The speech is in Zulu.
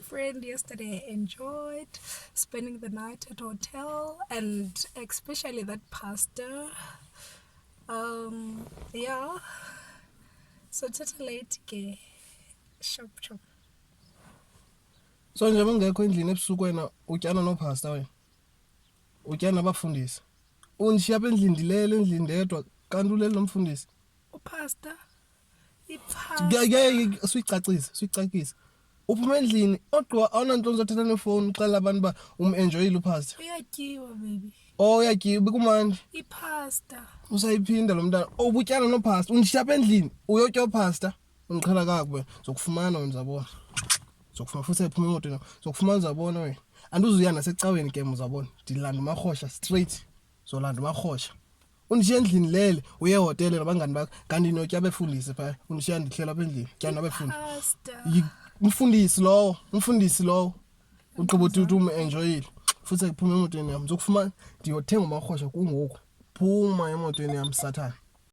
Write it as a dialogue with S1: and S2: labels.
S1: Friend, yesterday I enjoyed spending the night at hotel and especially that pasta. Yeah. So thatha late ke shop.
S2: So njengoba ungekho endlini ebusuku wena utyana nophasta wena. Utyana nabafundisi. Unishiya apha endlini ndilele endlini ndedwa kanti ulele nomfundisi.
S1: Pasta.
S2: Ngeke suyicacisa. Uphuma endlini odwa awunanto uzothetha nefoni uxela abantu ba enjoyile uphasta.
S1: Uyatyiwa baby.
S2: Uyatyiwa kumandi.
S1: Ipasta.
S2: Usayiphinda lo mntana. Ubutyana nophasta unishiya apha endlini uyotya uphasta. Undiqhela kakubi zokufumana wena uzabona. Zokufuna futhi ephuma emotweni zokufumana uzabona wena. Anduzuya nasecaweni ke uzabona. Ndilanda uMarhosha straight. Zolanda uMarhosha. Unishiya endlini lele uye hotel nabangani bakho kanti notya befundisi pha unishiya ndihlela apha endlini tyana befundisi. Umfundisi lowo uqobo uthi enjoyile futhiekuphuma emotweni yami zokufumana ndiyothenga uMarhosha kungoku phuma emotweni yami sathana.